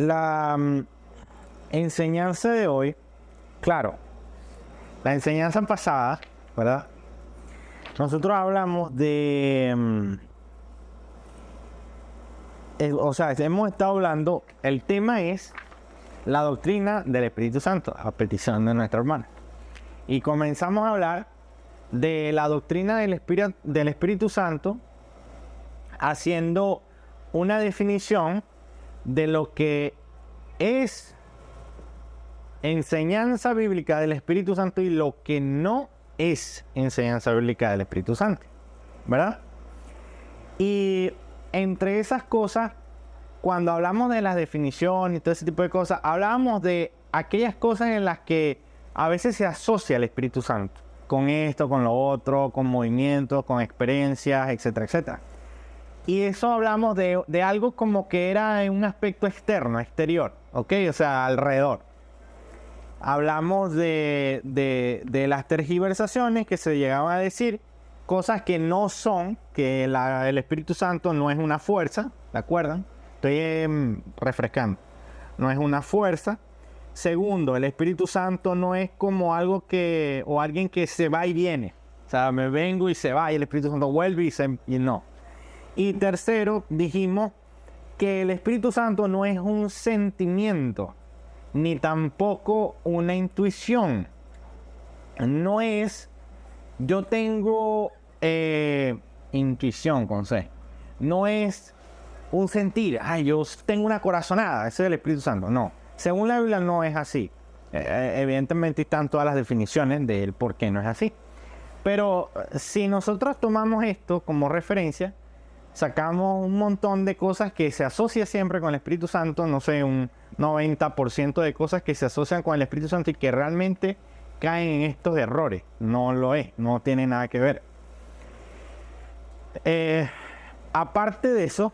La enseñanza de hoy, claro, la enseñanza pasada, ¿verdad? Nosotros hablamos de, hemos estado hablando, el tema es la doctrina del Espíritu Santo, a petición de nuestra hermana. Y comenzamos a hablar de la doctrina del Espíritu Santo, haciendo una definición de lo que es enseñanza bíblica del Espíritu Santo y lo que no es enseñanza bíblica del Espíritu Santo, ¿verdad? Y entre esas cosas, cuando hablamos de las definiciones y todo ese tipo de cosas, hablábamos de aquellas cosas en las que a veces se asocia el Espíritu Santo con esto, con lo otro, con movimientos, con experiencias, etcétera, etcétera. Y eso hablamos de algo como que era en un aspecto externo, exterior, ¿ok? O sea, alrededor. Hablamos de las tergiversaciones que se llegaban a decir, cosas que no son, que el Espíritu Santo no es una fuerza, ¿de acuerdo? Estoy refrescando. No es una fuerza. Segundo, el Espíritu Santo no es como algo que, o alguien que se va y viene. O sea, me vengo y se va y el Espíritu Santo vuelve y no. Y tercero, dijimos que el Espíritu Santo no es un sentimiento, ni tampoco una intuición. No es, yo tengo intuición con C. No es un sentir, yo tengo una corazonada, ese es el Espíritu Santo. No, según la Biblia no es así. Evidentemente están todas las definiciones del por qué no es así. Pero si nosotros tomamos esto como referencia, sacamos un montón de cosas que se asocia siempre con el Espíritu Santo, no sé, un 90% de cosas que se asocian con el Espíritu Santo y que realmente caen en estos errores. No lo es, no tiene nada que ver. Aparte de eso,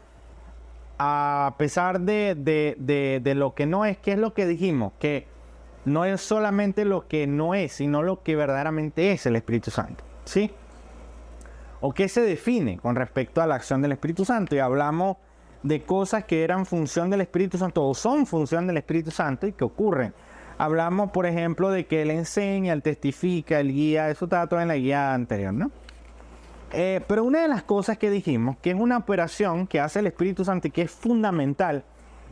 a pesar de lo que no es, ¿qué es lo que dijimos? Que no es solamente lo que no es, sino lo que verdaderamente es el Espíritu Santo, ¿sí? ¿O qué se define con respecto a la acción del Espíritu Santo? Y hablamos de cosas que eran función del Espíritu Santo o son función del Espíritu Santo y que ocurren. Hablamos, por ejemplo, de que Él enseña, Él testifica, Él guía. Eso estaba todo en la guía anterior, ¿no? Pero una de las cosas que dijimos, que es una operación que hace el Espíritu Santo y que es fundamental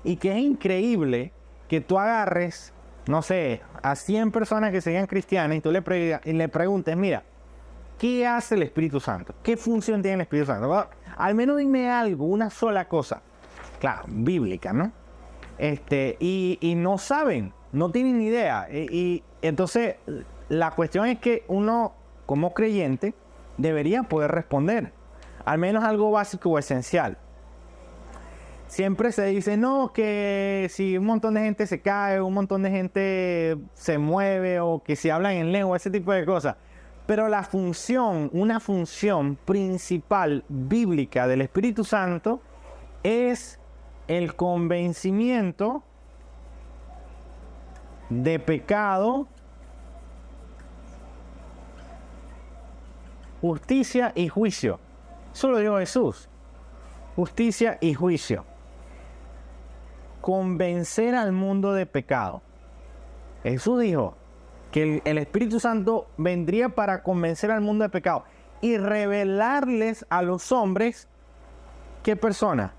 y que es increíble que tú agarres, no sé, a 100 personas que sean cristianas y tú le preguntes, mira, ¿qué hace el Espíritu Santo? ¿Qué función tiene el Espíritu Santo? Bueno, al menos dime algo, una sola cosa. Claro, bíblica, ¿no? Y no saben, no tienen ni idea. Y entonces, la cuestión es que uno, como creyente, debería poder responder. Al menos algo básico o esencial. Siempre se dice, no, que si un montón de gente se cae, un montón de gente se mueve, o que si hablan en lengua, ese tipo de cosas. Pero la función, una función principal bíblica del Espíritu Santo es el convencimiento de pecado, justicia y juicio. Eso lo dijo Jesús. Justicia y juicio. Convencer al mundo de pecado. Jesús dijo que el Espíritu Santo vendría para convencer al mundo de pecado y revelarles a los hombres, ¿qué persona?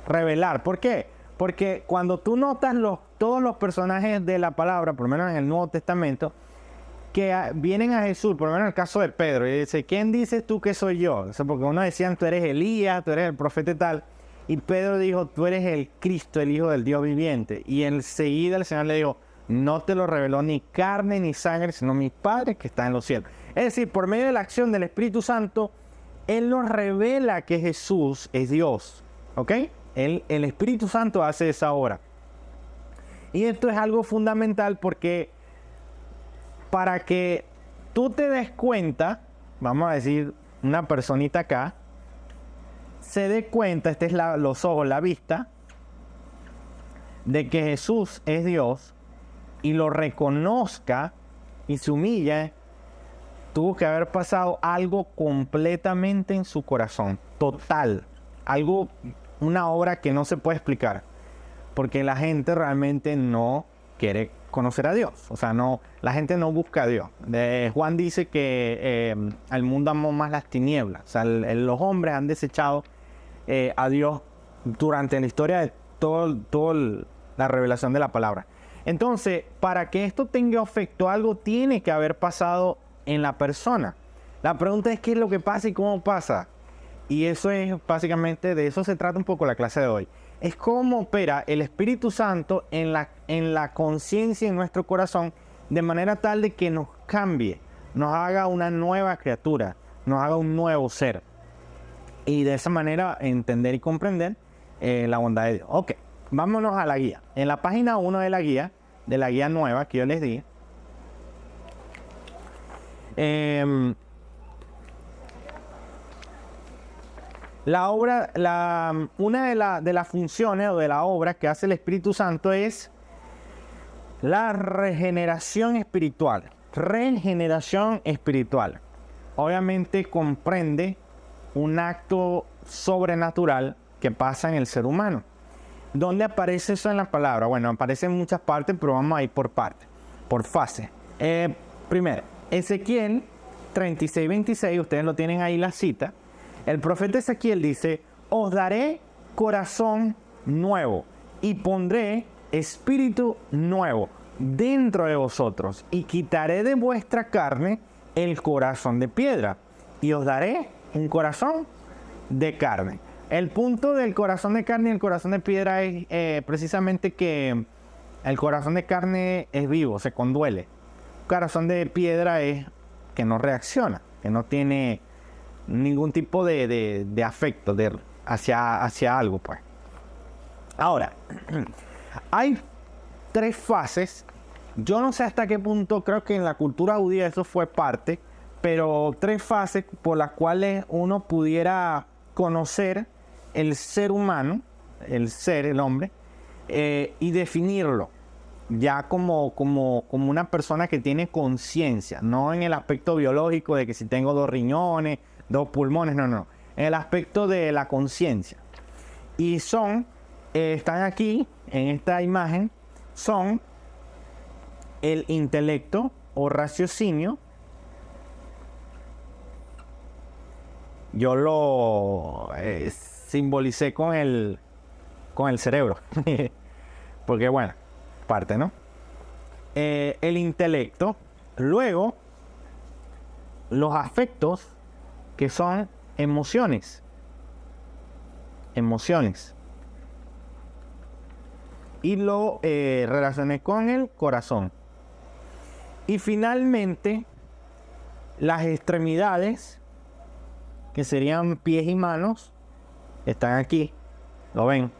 Revelar. ¿Por qué? Porque cuando tú notas todos los personajes de la palabra, por lo menos en el Nuevo Testamento, que vienen a Jesús, por lo menos en el caso de Pedro, y dice, ¿quién dices tú que soy yo? O sea, porque uno decían, tú eres Elías, tú eres el profeta y tal. Y Pedro dijo, tú eres el Cristo, el Hijo del Dios viviente. Y enseguida el Señor le dijo, no te lo reveló ni carne ni sangre, sino mi Padre que está en los cielos. Es decir, por medio de la acción del Espíritu Santo, Él nos revela que Jesús es Dios. ¿Ok? El Espíritu Santo hace esa obra. Y esto es algo fundamental porque para que tú te des cuenta, vamos a decir, una personita acá, se dé cuenta, este es los ojos, la vista, de que Jesús es Dios y lo reconozca y se humille, tuvo que haber pasado algo completamente en su corazón, total, algo, una obra que no se puede explicar, porque la gente realmente no quiere conocer a Dios. O sea, no, la gente no busca a Dios. Juan dice que al mundo amó más las tinieblas. O sea, los hombres han desechado a Dios durante la historia de toda la revelación de la palabra. Entonces, para que esto tenga efecto, algo tiene que haber pasado en la persona. La pregunta es qué es lo que pasa y cómo pasa. Y eso es básicamente, de eso se trata un poco la clase de hoy. Es cómo opera el Espíritu Santo en la conciencia, en nuestro corazón, de manera tal de que nos cambie, nos haga una nueva criatura, nos haga un nuevo ser. Y de esa manera entender y comprender la bondad de Dios. Ok, vámonos a la guía. En la página 1 de la guía nueva que yo les di, una de las funciones o de la obra que hace el Espíritu Santo es la regeneración espiritual. Regeneración espiritual. Obviamente comprende un acto sobrenatural que pasa en el ser humano. ¿Dónde aparece eso en la palabra? Bueno, aparece en muchas partes, pero vamos a ir por partes, por fase. Primero, Ezequiel 36:26, ustedes lo tienen ahí la cita. El profeta Ezequiel dice: os daré corazón nuevo y pondré espíritu nuevo dentro de vosotros y quitaré de vuestra carne el corazón de piedra y os daré un corazón de carne. El punto del corazón de carne y el corazón de piedra es precisamente que el corazón de carne es vivo, se conduele. El corazón de piedra es que no reacciona, que no tiene ningún tipo de afecto hacia algo, pues. Ahora, hay 3 fases. Yo no sé hasta qué punto, creo que en la cultura judía eso fue parte, pero 3 fases por las cuales uno pudiera conocer el ser humano, el hombre, y definirlo ya como una persona que tiene conciencia, no en el aspecto biológico de que si tengo 2 riñones, 2 pulmones, no, en el aspecto de la conciencia. Y están aquí, en esta imagen, son el intelecto o raciocinio. Yo lo simbolicé con el cerebro, porque bueno, parte, ¿no? El intelecto, luego los afectos, que son emociones, y lo relacioné con el corazón. Y finalmente, las extremidades, que serían pies y manos, están aquí, lo ven,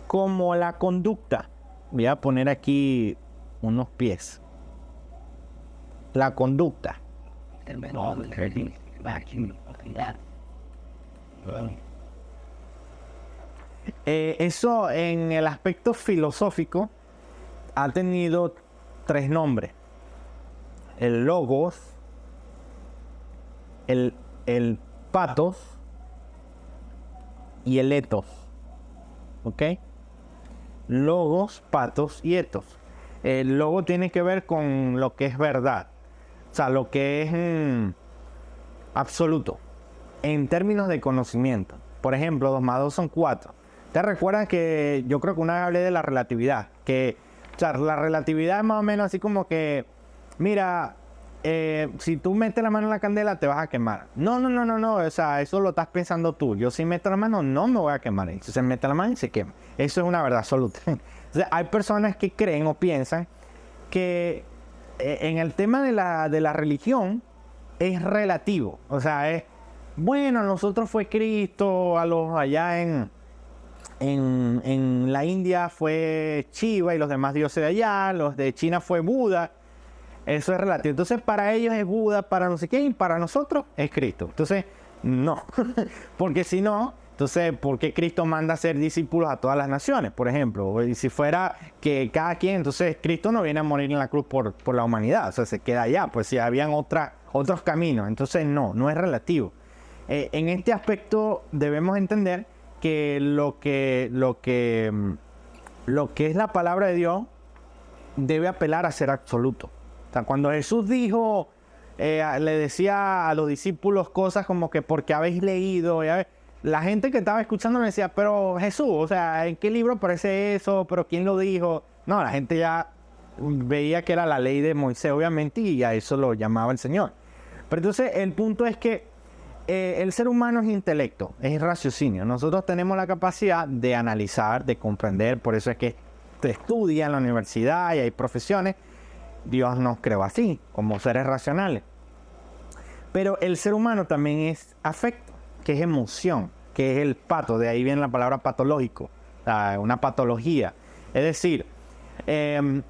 como la conducta. Voy a poner aquí unos pies. La conducta. Eso en el aspecto filosófico ha tenido 3 nombres: el logos, el patos y el etos. ¿Ok? Logos, patos y etos. El logo tiene que ver con lo que es verdad, o sea, lo que es absoluto en términos de conocimiento. Por ejemplo, 2 más 2 son 4. ¿Te recuerdas que yo creo que una vez hablé de la relatividad? Que, o sea, la relatividad es más o menos así como que, mira, si tú metes la mano en la candela te vas a quemar. No, o sea, eso lo estás pensando tú. Yo si meto la mano no me voy a quemar. Entonces se mete la mano y se quema. Eso es una verdad absoluta. Entonces, hay personas que creen o piensan que en el tema de la religión es relativo. O sea, es, bueno, nosotros fue Cristo, a los allá en la India fue Shiva y los demás dioses de allá, los de China fue Buda. Eso es relativo. Entonces, para ellos es Buda, para no sé qué, y para nosotros es Cristo. Entonces, no. Porque si no, entonces, ¿por qué Cristo manda a ser discípulos a todas las naciones, por ejemplo? Y si fuera que cada quien, entonces Cristo no viene a morir en la cruz por la humanidad. O sea, se queda allá. Pues si habían otros caminos. Entonces, no es relativo. En este aspecto debemos entender que lo que es la palabra de Dios debe apelar a ser absoluto. O sea, cuando Jesús dijo, le decía a los discípulos cosas como que porque habéis leído, la gente que estaba escuchando me decía, pero Jesús, o sea, ¿en qué libro aparece eso? ¿Pero quién lo dijo? No, la gente ya veía que era la ley de Moisés, obviamente, y a eso lo llamaba el Señor. Pero entonces el punto es que el ser humano es intelecto, es raciocinio. Nosotros tenemos la capacidad de analizar, de comprender, por eso es que se estudia en la universidad y hay profesiones. Dios nos creó así, como seres racionales. Pero el ser humano también es afecto, que es emoción, que es el pato, de ahí viene la palabra patológico, una patología. Es decir,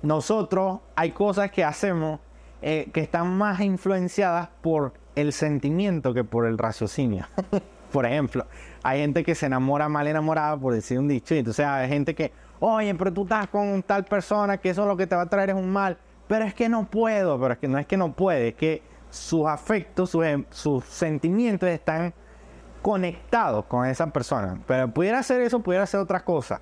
nosotros hay cosas que hacemos que están más influenciadas por el sentimiento que por el raciocinio. Por ejemplo, hay gente que se enamora mal enamorada, por decir un dicho, y entonces hay gente que, oye, pero tú estás con tal persona que eso lo que te va a traer es un mal, pero es que no puedo, pero es que no es que no puede, es que sus afectos, sus sentimientos están conectados con esa persona. Pero pudiera ser eso, pudiera ser otra cosa.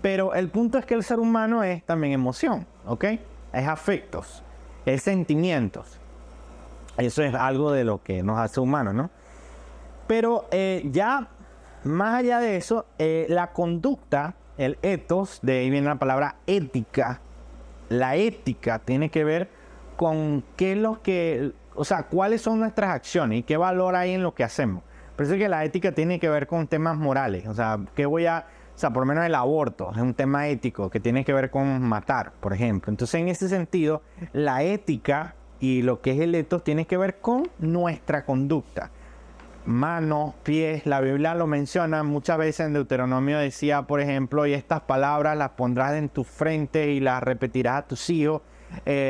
Pero el punto es que el ser humano es también emoción, ¿ok? Es afectos, es sentimientos. Eso es algo de lo que nos hace humanos, ¿no? Pero ya más allá de eso, la conducta, el ethos, de ahí viene la palabra ética. La ética tiene que ver con qué es lo que, o sea, cuáles son nuestras acciones y qué valor hay en lo que hacemos. Por eso es que la ética tiene que ver con temas morales. O sea, o sea, por lo menos el aborto es un tema ético que tiene que ver con matar, por ejemplo. Entonces, en ese sentido, la ética y lo que es el ethos tiene que ver con nuestra conducta. Manos, pies, la Biblia lo menciona muchas veces. En Deuteronomio decía, por ejemplo, y estas palabras las pondrás en tu frente y las repetirás a tus hijos,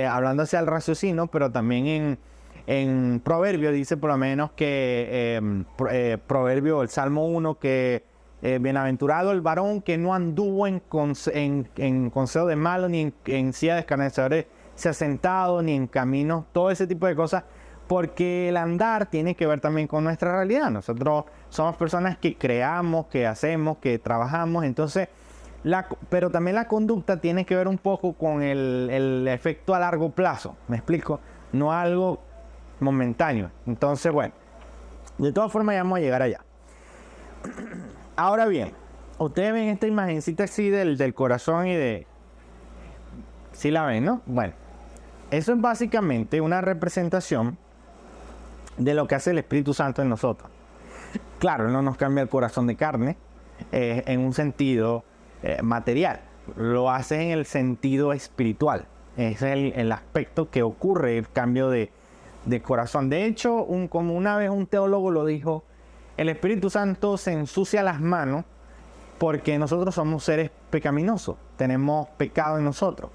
hablando hacia el raciocinio, pero también en Proverbio dice por lo menos que, Proverbio, el Salmo 1, que bienaventurado el varón que no anduvo en consejo de malo, ni en silla de escarnecedores se ha sentado, ni en caminos, todo ese tipo de cosas. Porque el andar tiene que ver también con nuestra realidad. Nosotros somos personas que creamos, que hacemos, que trabajamos. Entonces, pero también la conducta tiene que ver un poco con el efecto a largo plazo. ¿Me explico? No algo momentáneo. Entonces, bueno, de todas formas ya vamos a llegar allá. Ahora bien, ustedes ven esta imagencita así del corazón y de... ¿Sí la ven, no? Bueno, eso es básicamente una representación de lo que hace el Espíritu Santo en nosotros. Claro, Él no nos cambia el corazón de carne en un sentido material, lo hace en el sentido espiritual. Ese es el aspecto que ocurre, el cambio de corazón. De hecho, como una vez un teólogo lo dijo, el Espíritu Santo se ensucia las manos porque nosotros somos seres pecaminosos, tenemos pecado en nosotros.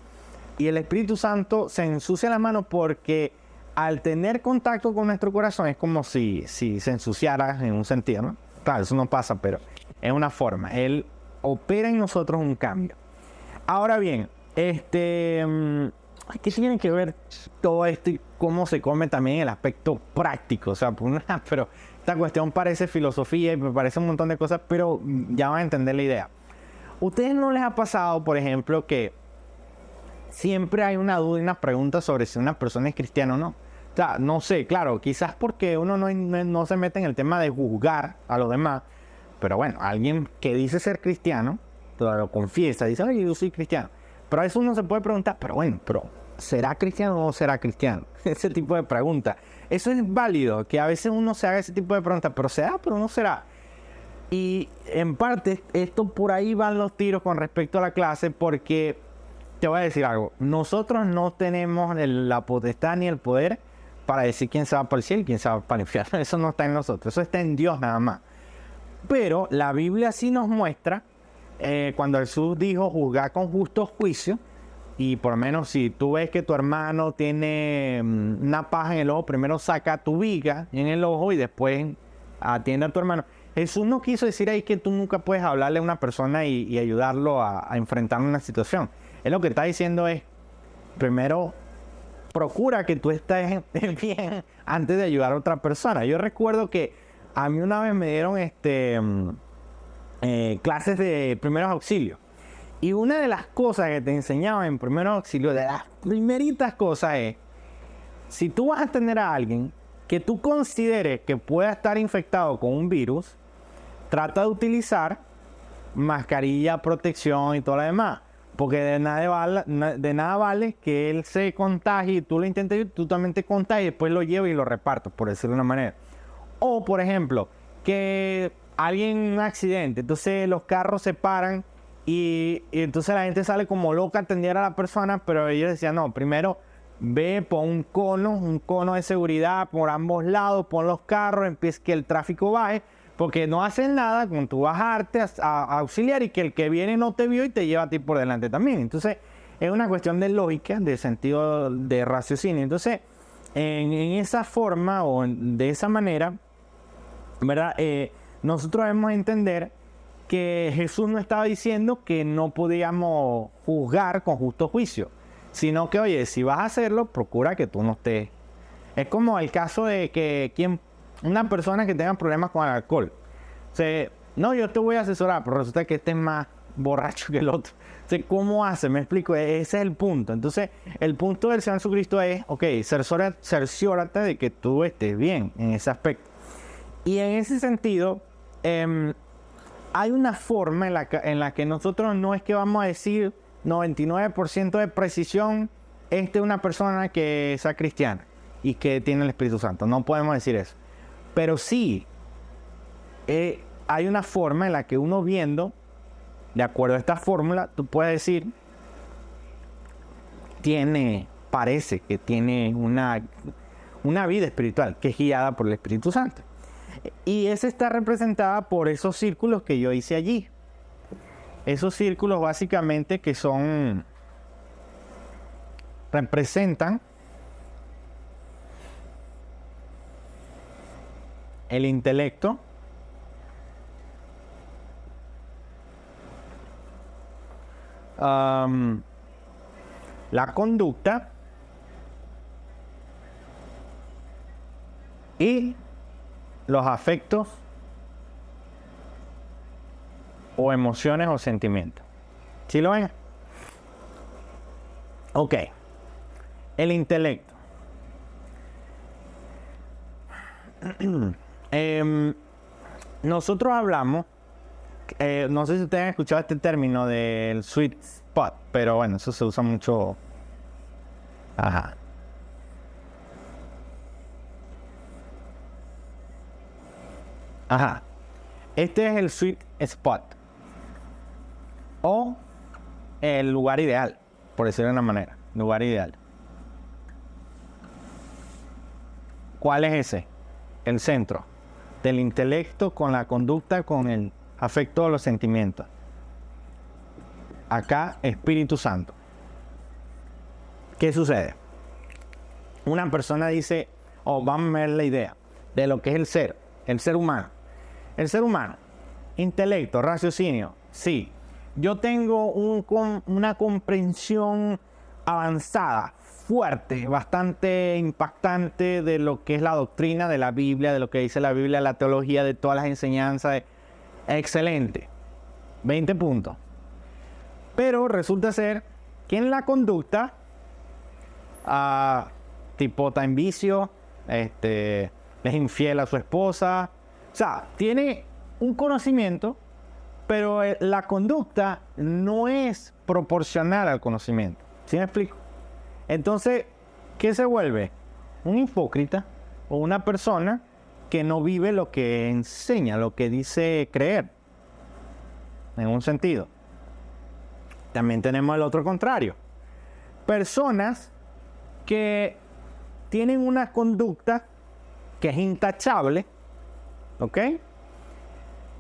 Y el Espíritu Santo se ensucia las manos porque al tener contacto con nuestro corazón es como si se ensuciara en un sentido, ¿no? Claro, eso no pasa, pero es una forma. Él opera en nosotros un cambio. Ahora bien, ¿qué tiene que ver todo esto y cómo se come también el aspecto práctico? O sea, pero esta cuestión parece filosofía y me parece un montón de cosas, pero ya van a entender la idea. ¿Ustedes no les ha pasado, por ejemplo, que siempre hay una duda y una pregunta sobre si una persona es cristiana o no? O sea, no sé, claro, quizás porque uno no se mete en el tema de juzgar a los demás, pero bueno, alguien que dice ser cristiano, lo confiesa, dice, oye, yo soy cristiano. Pero a veces uno se puede preguntar, pero bueno, ¿será cristiano o no será cristiano? Ese tipo de preguntas. Eso es válido, que a veces uno se haga ese tipo de preguntas, pero será, pero no será. Y en parte, esto por ahí van los tiros con respecto a la clase, porque te voy a decir algo. Nosotros no tenemos la potestad ni el poder para decir quién se va para el cielo y quién se va para el infierno. Eso no está en nosotros, eso está en Dios nada más. Pero la Biblia sí nos muestra, cuando Jesús dijo juzgar con justo juicio, y por lo menos si tú ves que tu hermano tiene una paja en el ojo, primero saca tu viga en el ojo y después atiende a tu hermano. Jesús no quiso decir ahí que tú nunca puedes hablarle a una persona y ayudarlo a enfrentar una situación. Él lo que está diciendo es, primero, procura que tú estés bien antes de ayudar a otra persona. Yo recuerdo que a mí una vez me dieron clases de primeros auxilios. Y una de las cosas que te enseñaban en primeros auxilios, de las primeritas cosas es, si tú vas a tener a alguien que tú consideres que pueda estar infectado con un virus, trata de utilizar mascarilla, protección y todo lo demás. Porque de nada vale que él se contagie y tú lo intentes, tú también te contagies y después lo llevas y lo repartes, por decirlo de una manera. O, por ejemplo, que alguien en un accidente, entonces los carros se paran y entonces la gente sale como loca a atender a la persona, pero ellos decían, no, primero ve, pon un cono de seguridad por ambos lados, pon los carros, empieza que el tráfico baje, porque no hacen nada con tu bajarte a auxiliar y que el que viene no te vio y te lleva a ti por delante también. Entonces, es una cuestión de lógica, de sentido de raciocinio. Entonces, en esa forma o de esa manera, ¿verdad? Nosotros debemos entender que Jesús no estaba diciendo que no podíamos juzgar con justo juicio, sino que, oye, si vas a hacerlo, procura que tú no estés. Es como el caso de que una persona que tenga problemas con el alcohol. O sea, no, yo te voy a asesorar, pero resulta que este es más borracho que el otro. O sea, ¿cómo hace? Me explico, ese es el punto. Entonces, el punto del Señor Jesucristo es, ok, cerciórate de que tú estés bien en ese aspecto. Y en ese sentido, hay una forma en la que nosotros no es que vamos a decir 99% de precisión, esta es una persona que sea cristiana y que tiene el Espíritu Santo. No podemos decir eso. Pero sí, hay una forma en la que uno viendo, de acuerdo a esta fórmula, tú puedes decir, parece que tiene una vida espiritual que es guiada por el Espíritu Santo. Y esa está representada por esos círculos que yo hice allí. Esos círculos básicamente que representan el intelecto, la conducta y los afectos o emociones o sentimientos. ¿Sí lo ven? Ok. El intelecto. Nosotros hablamos, no sé si ustedes han escuchado este término del sweet spot, pero bueno, eso se usa mucho. Ajá. Ajá. Este es el sweet spot. O el lugar ideal, por decirlo de una manera. Lugar ideal. ¿Cuál es ese? El centro del intelecto con la conducta, con el afecto de los sentimientos. Acá, Espíritu Santo. ¿Qué sucede? Una persona dice, vamos a ver la idea de lo que es el ser humano. El ser humano, intelecto, raciocinio, sí. Yo tengo una comprensión avanzada, fuerte, bastante impactante de lo que es la doctrina de la Biblia, de lo que dice la Biblia, la teología, de todas las enseñanzas. Excelente. 20 puntos. Pero resulta ser que en la conducta, tipo está en vicio, es infiel a su esposa. O sea, tiene un conocimiento, pero la conducta no es proporcional al conocimiento. ¿Sí me explico? Entonces, ¿qué se vuelve? Un hipócrita o una persona que no vive lo que enseña, lo que dice creer. En un sentido. También tenemos el otro contrario. Personas que tienen una conducta que es intachable, ¿ok?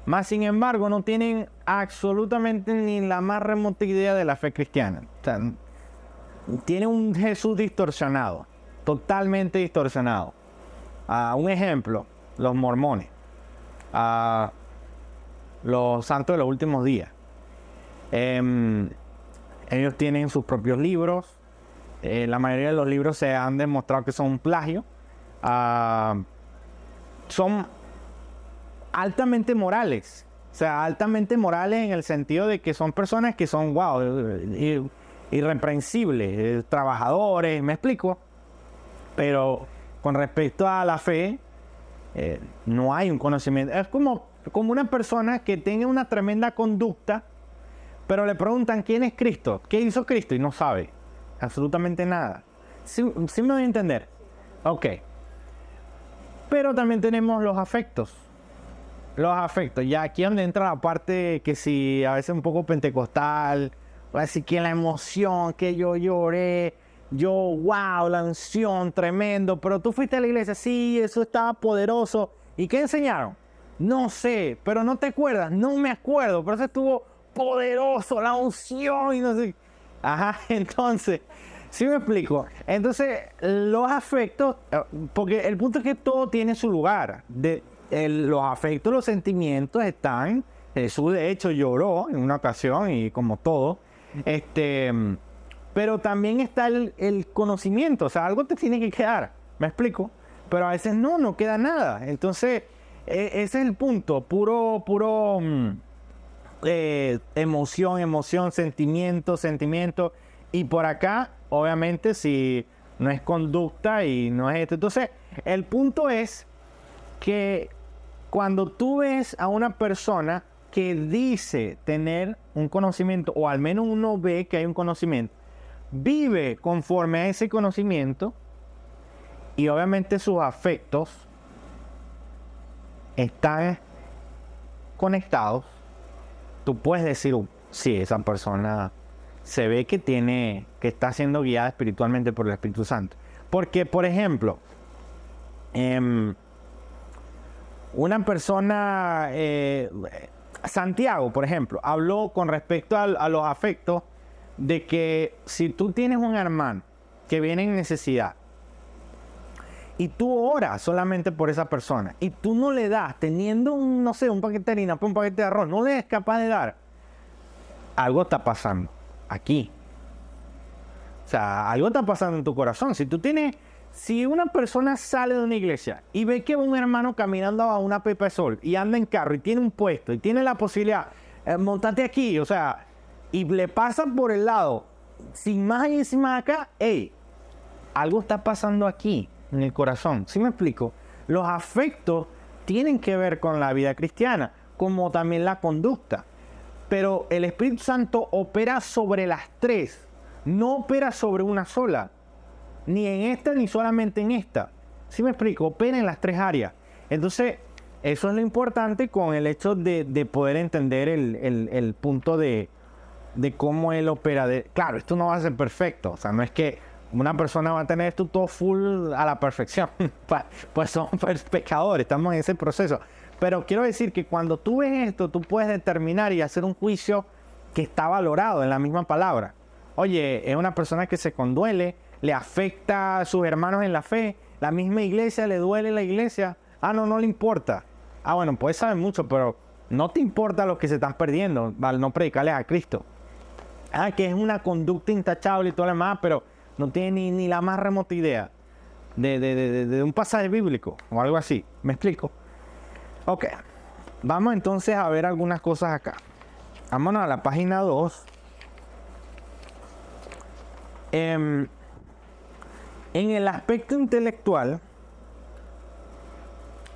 Más sin embargo, no tienen absolutamente ni la más remota idea de la fe cristiana. O sea, tienen un Jesús distorsionado, totalmente distorsionado. Un ejemplo, los mormones, los santos de los últimos días. Ellos tienen sus propios libros. La mayoría de los libros se han demostrado que son un plagio. Son altamente morales, sea, altamente morales en el sentido de que son personas que son, wow, irreprensibles, trabajadores, ¿me explico? Pero con respecto a la fe, no hay un conocimiento. Es como una persona que tenga una tremenda conducta, pero le preguntan quién es Cristo, qué hizo Cristo, y no sabe absolutamente nada. ¿Sí me voy a entender? Ok. Pero también tenemos los afectos. Los afectos. Ya aquí es donde entra la parte que si a veces un poco pentecostal, va a decir que la emoción, que yo lloré, wow, la unción, tremendo. Pero tú fuiste a la iglesia, sí, eso estaba poderoso. ¿Y qué enseñaron? No sé, pero no te acuerdas, no me acuerdo, pero eso estuvo poderoso, la unción y no sé. Ajá, entonces, ¿sí me explico? Entonces, los afectos, porque el punto es que todo tiene su lugar. Los afectos, los sentimientos están. Jesús, de hecho, lloró en una ocasión y como todo. Pero también está el conocimiento, o sea, algo te tiene que quedar, ¿me explico? Pero a veces no queda nada. Entonces, ese es el punto, puro emoción, sentimiento. Y por acá, obviamente, si no es conducta y no es esto. Entonces, el punto es que cuando tú ves a una persona que dice tener un conocimiento, o al menos uno ve que hay un conocimiento, vive conforme a ese conocimiento, y obviamente sus afectos están conectados, tú puedes decir, sí, esa persona se ve que está siendo guiada espiritualmente por el Espíritu Santo. Porque, por ejemplo, una persona, Santiago, por ejemplo, habló con respecto a los afectos, de que si tú tienes un hermano que viene en necesidad, y tú oras solamente por esa persona, y tú no le das, teniendo un paquete de harina, un paquete de arroz, no le eres capaz de dar, algo está pasando aquí. O sea, algo está pasando en tu corazón. Si una persona sale de una iglesia y ve que un hermano caminando a una pepa de sol y anda en carro y tiene un puesto y tiene la posibilidad, montate aquí, o sea, y le pasa por el lado, sin más y sin más acá, algo está pasando aquí en el corazón. ¿Sí me explico? Los afectos tienen que ver con la vida cristiana, como también la conducta. Pero el Espíritu Santo opera sobre las tres, no opera sobre una sola, ni en esta ni solamente en esta. ¿Sí me explico? Opera en las tres áreas. Entonces, eso es lo importante con el hecho de poder entender el punto de cómo él opera. Claro, esto no va a ser perfecto, o sea, no es que una persona va a tener esto todo full a la perfección. Pues son pecadores, estamos en ese proceso. Pero quiero decir que cuando tú ves esto, tú puedes determinar y hacer un juicio que está valorado en la misma palabra. Oye, es una persona que se conduele, le afecta a sus hermanos en la fe, la misma iglesia, le duele la iglesia. No le importa. Bueno, puedes saber mucho, pero no te importa lo que se están perdiendo al no predicarles a Cristo. Que es una conducta intachable y todo lo demás, pero no tiene ni la más remota idea de un pasaje bíblico o algo así. ¿Me explico? Ok, vamos entonces a ver algunas cosas acá. Vámonos a la página 2. En el aspecto intelectual,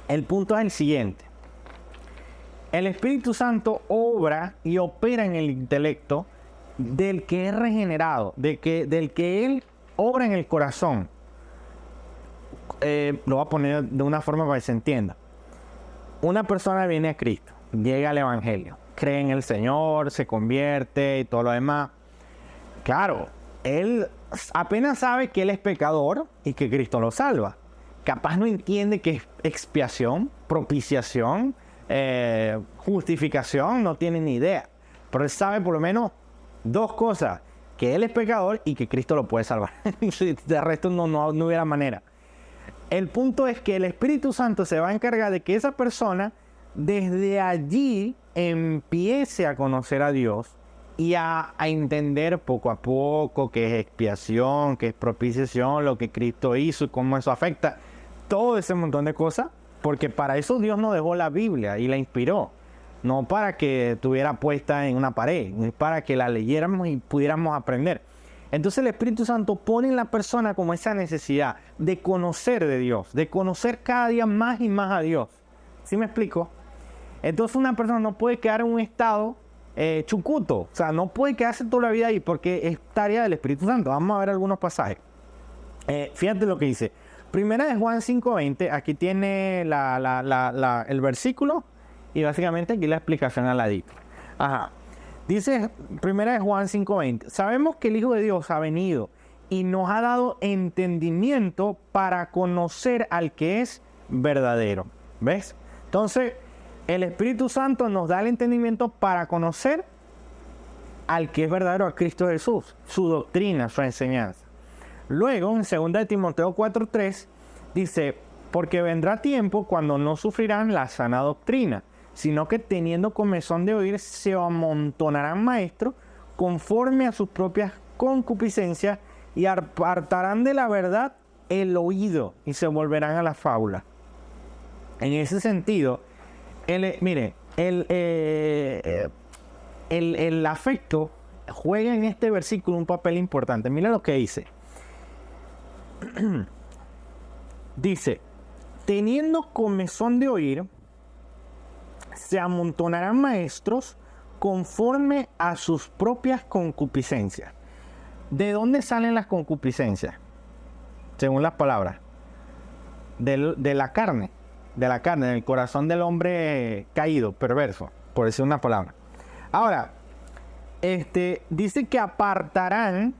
el punto es el siguiente. El Espíritu Santo obra y opera en el intelecto del que es regenerado, del que Él obra en el corazón. Lo voy a poner de una forma para que se entienda. Una persona viene a Cristo, llega al Evangelio, cree en el Señor, se convierte y todo lo demás. Claro, él apenas sabe que él es pecador y que Cristo lo salva. Capaz no entiende que es expiación, propiciación, justificación, no tiene ni idea. Pero él sabe por lo menos dos cosas: que él es pecador y que Cristo lo puede salvar. De resto no hubiera manera. El punto es que el Espíritu Santo se va a encargar de que esa persona desde allí empiece a conocer a Dios y a entender poco a poco qué es expiación, qué es propiciación, lo que Cristo hizo y cómo eso afecta. Todo ese montón de cosas, porque para eso Dios nos dejó la Biblia y la inspiró. no para que estuviera puesta en una pared, es para que la leyéramos y pudiéramos aprender. Entonces el Espíritu Santo pone en la persona como esa necesidad de conocer de Dios, de conocer cada día más y más a Dios. ¿Sí me explico? Entonces una persona no puede quedar en un estado chucuto, o sea, no puede quedarse toda la vida ahí porque es tarea del Espíritu Santo. Vamos a ver algunos pasajes. Fíjate lo que dice. Primera de Juan 5:20, aquí tiene el versículo y básicamente aquí la explicación al ladito. Ajá. Dice Primera de Juan 5:20, sabemos que el Hijo de Dios ha venido y nos ha dado entendimiento para conocer al que es verdadero. ¿Ves? Entonces, el Espíritu Santo nos da el entendimiento para conocer al que es verdadero, a Cristo Jesús, su doctrina, su enseñanza. Luego, en 2 de Timoteo 4:3, dice, porque vendrá tiempo cuando no sufrirán la sana doctrina, sino que teniendo comezón de oír, se amontonarán maestros conforme a sus propias concupiscencias y apartarán de la verdad el oído y se volverán a la fábula. En ese sentido, mire, el afecto juega en este versículo un papel importante. Mira lo que dice. Dice, teniendo comezón de oír, se amontonarán maestros conforme a sus propias concupiscencias. ¿De dónde salen las concupiscencias? Según las palabras. De la carne, del corazón del hombre caído, perverso, por decir una palabra. Ahora, dice que apartarán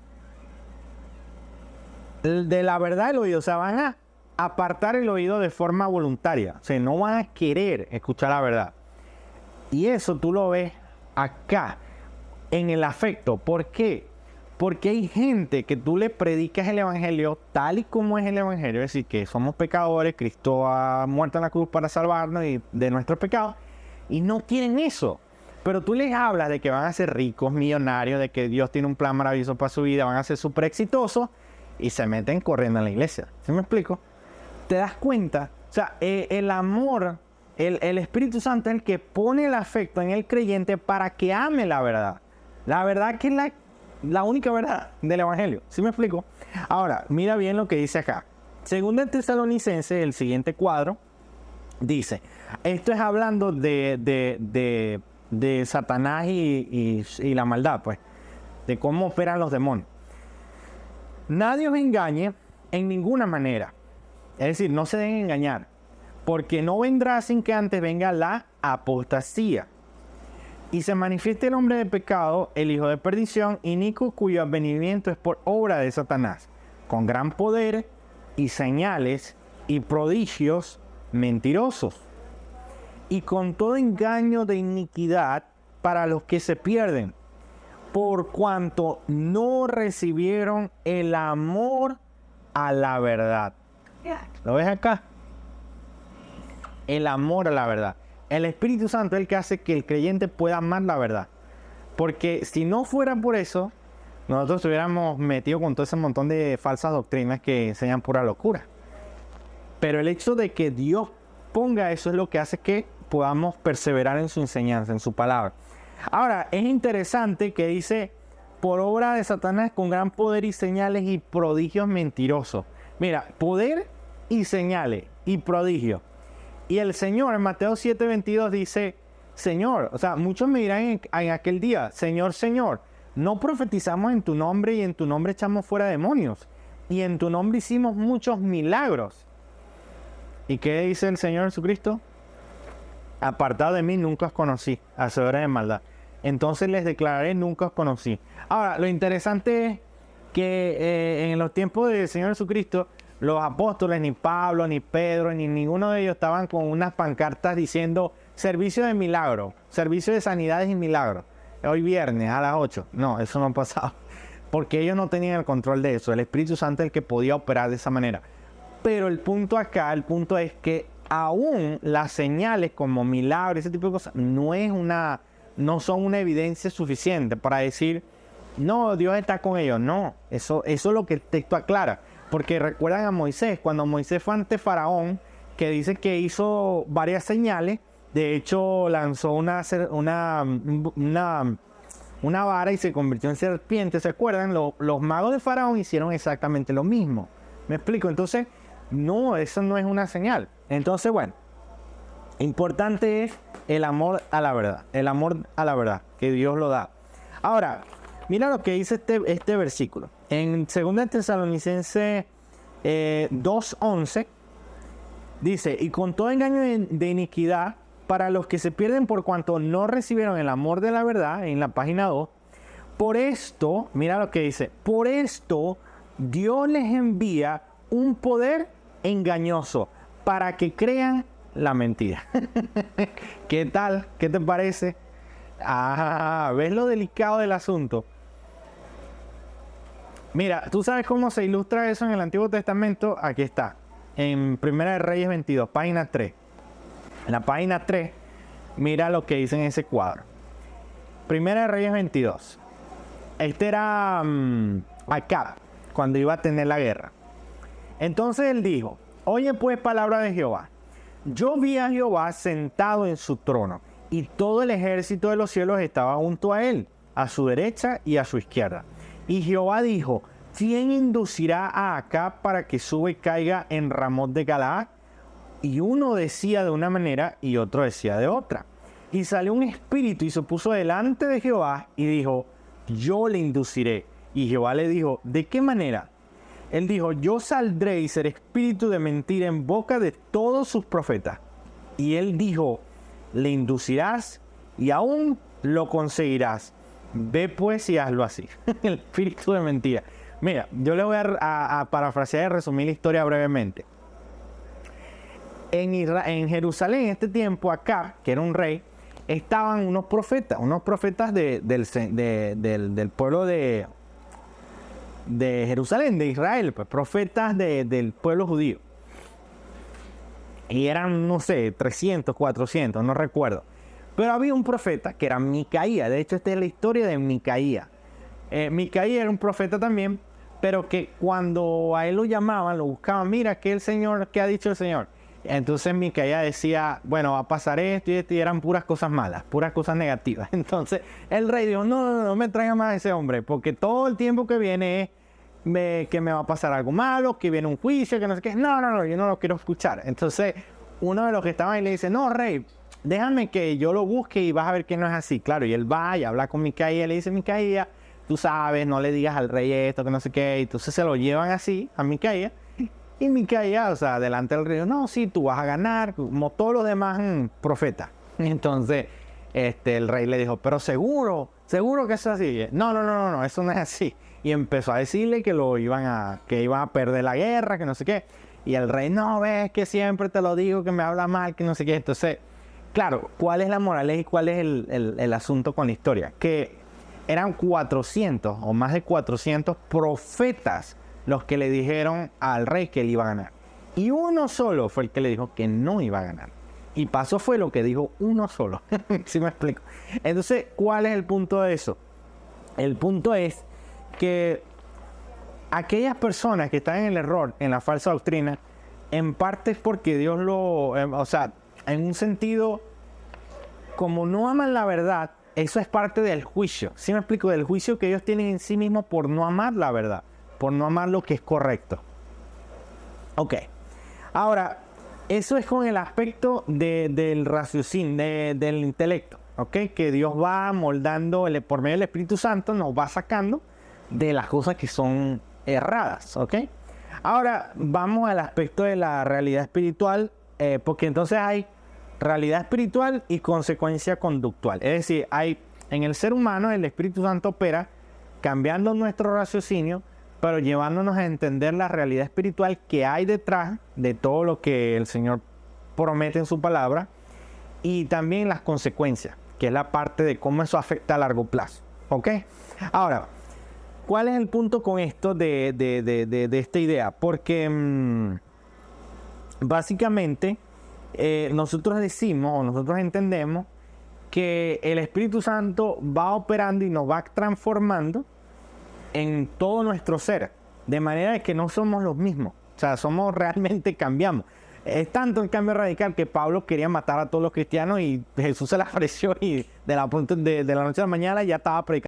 de la verdad el oído, o sea, van a apartar el oído de forma voluntaria, o sea, no van a querer escuchar la verdad. Y eso tú lo ves acá, en el afecto. ¿Por qué? Porque hay gente que tú le predicas el evangelio tal y como es el evangelio, es decir, que somos pecadores, Cristo ha muerto en la cruz para salvarnos de nuestros pecados, y no tienen eso. Pero tú les hablas de que van a ser ricos, millonarios, de que Dios tiene un plan maravilloso para su vida, van a ser súper exitosos, y se meten corriendo en la iglesia. ¿Sí me explico? ¿Te das cuenta? O sea, el amor, el Espíritu Santo es el que pone el afecto en el creyente para que ame la verdad. La verdad que es la única verdad del evangelio. ¿Sí me explico? Ahora, mira bien lo que dice acá. Según el Tesalonicenses, el siguiente cuadro, dice, esto es hablando de Satanás y la maldad, pues, de cómo operan los demonios. Nadie os engañe en ninguna manera. Es decir, no se dejen engañar, porque no vendrá sin que antes venga la apostasía y se manifieste el hombre de pecado, el hijo de perdición, inicuo, cuyo advenimiento es por obra de Satanás, con gran poder y señales y prodigios mentirosos, y con todo engaño de iniquidad para los que se pierden, por cuanto no recibieron el amor a la verdad. ¿Lo ves acá? El amor a la verdad. El Espíritu Santo es el que hace que el creyente pueda amar la verdad. Porque si no fuera por eso, nosotros estuviéramos metidos con todo ese montón de falsas doctrinas que enseñan pura locura. Pero el hecho de que Dios ponga eso es lo que hace que podamos perseverar en su enseñanza, en su palabra. Ahora, es interesante que dice, por obra de Satanás con gran poder y señales y prodigios mentirosos. Mira, poder y señales y prodigios. Y el Señor en Mateo 7:22 dice, Señor, o sea, muchos me dirán en aquel día, Señor, Señor, no profetizamos en tu nombre y en tu nombre echamos fuera demonios y en tu nombre hicimos muchos milagros. ¿Y qué dice el Señor Jesucristo? Apartado de mí, nunca os conocí, hacedores de maldad. Entonces les declararé, nunca os conocí. Ahora, lo interesante es que en los tiempos del Señor Jesucristo, los apóstoles, ni Pablo, ni Pedro, ni ninguno de ellos estaban con unas pancartas diciendo servicio de milagro, servicio de sanidades y milagros. Hoy viernes a las 8. No, eso no pasaba. Porque ellos no tenían el control de eso. El Espíritu Santo es el que podía operar de esa manera. Pero el punto acá, el punto es que aún las señales como milagros, ese tipo de cosas, no son una evidencia suficiente para decir, no, Dios está con ellos. No, eso es lo que el texto aclara. Porque recuerdan a Moisés, cuando Moisés fue ante Faraón, que dice que hizo varias señales De hecho, lanzó una vara y se convirtió en serpiente. ¿Se acuerdan? Los magos de Faraón hicieron exactamente lo mismo. ¿Me explico? Entonces, no, eso no es una señal. Entonces, bueno, importante es el amor a la verdad. El amor a la verdad, que Dios lo da. Ahora, mira lo que dice este versículo. En 2 Tesalonicenses 2:11 dice: y con todo engaño de iniquidad para los que se pierden por cuanto no recibieron el amor de la verdad, en la página 2, por esto, mira lo que dice, por esto Dios les envía un poder engañoso para que crean la mentira. ¿Qué tal? ¿Qué te parece? Ah, ¿ves lo delicado del asunto? Mira, ¿tú sabes cómo se ilustra eso en el Antiguo Testamento? Aquí está, en Primera de Reyes 22, página 3. En la página 3, mira lo que dice en ese cuadro. Primera de Reyes 22. Este era Acab, cuando iba a tener la guerra. Entonces él dijo: oye pues palabra de Jehová. Yo vi a Jehová sentado en su trono, y todo el ejército de los cielos estaba junto a él, a su derecha y a su izquierda. Y Jehová dijo: ¿quién inducirá a Acab para que suba y caiga en Ramot de Galaad? Y uno decía de una manera y otro decía de otra. Y salió un espíritu y se puso delante de Jehová y dijo: yo le induciré. Y Jehová le dijo: ¿de qué manera? Él dijo: yo saldré y seré espíritu de mentira en boca de todos sus profetas. Y él dijo: le inducirás y aún lo conseguirás. Ve pues y hazlo así. El espíritu de mentira. Mira, yo le voy a parafrasear y resumir la historia brevemente. En Jerusalén, en este tiempo, Acab, que era un rey, estaban unos profetas del pueblo de Jerusalén, de Israel, pues, profetas del pueblo judío. Y eran, no sé, 300, 400, no recuerdo. Pero había un profeta que era Micaías. De hecho, esta es la historia de Micaías. Micaías era un profeta también, pero que cuando a él lo llamaban, lo buscaban: mira, ¿qué ha dicho el Señor? Entonces Micaías decía: bueno, va a pasar esto y esto, y eran puras cosas malas, puras cosas negativas. Entonces el rey dijo: no me traigan más a ese hombre, porque todo el tiempo que viene es que me va a pasar algo malo, que viene un juicio, que no sé qué. No, yo no lo quiero escuchar. Entonces uno de los que estaban ahí le dice: no, rey, déjame que yo lo busque y vas a ver que no es así. Claro, y él va y habla con Micaías, le dice: Micaías, tú sabes, no le digas al rey esto, que no sé qué. Y entonces se lo llevan así a Micaías. Y Micaías, o sea, delante del rey: no, sí, tú vas a ganar, como todos los demás profetas. Entonces, el rey le dijo: pero seguro que eso es así. No, eso no es así. Y empezó a decirle que iban a perder la guerra, que no sé qué. Y el rey: no, ves que siempre te lo digo, que me habla mal, que no sé qué. Entonces, claro, ¿cuál es la moraleja y cuál es el asunto con la historia? Que eran 400 o más de 400 profetas los que le dijeron al rey que él iba a ganar. Y uno solo fue el que le dijo que no iba a ganar. Y pasó fue lo que dijo uno solo. ¿Sí me explico? Entonces, ¿cuál es el punto de eso? El punto es que aquellas personas que están en el error, en la falsa doctrina, en parte es porque Dios o sea, en un sentido, como no aman la verdad, eso es parte del juicio. ¿Sí me explico? Del juicio que ellos tienen en sí mismos por no amar la verdad, por no amar lo que es correcto. Ok. Ahora, eso es con el aspecto del raciocinio, del intelecto. Ok. Que Dios va moldando, por medio del Espíritu Santo, nos va sacando de las cosas que son erradas. Ok. Ahora, vamos al aspecto de la realidad espiritual, porque entonces hay realidad espiritual y consecuencia conductual. Es decir, en el ser humano el Espíritu Santo opera cambiando nuestro raciocinio, pero llevándonos a entender la realidad espiritual que hay detrás de todo lo que el Señor promete en su palabra, y también las consecuencias, que es la parte de cómo eso afecta a largo plazo. ¿Ok? Ahora, ¿cuál es el punto con esto de esta idea? Porque básicamente nosotros decimos o nosotros entendemos que el Espíritu Santo va operando y nos va transformando en todo nuestro ser, de manera que no somos los mismos, o sea, realmente cambiamos. Es tanto el cambio radical que Pablo quería matar a todos los cristianos y Jesús se le apareció y de la noche a la mañana ya estaba predicando.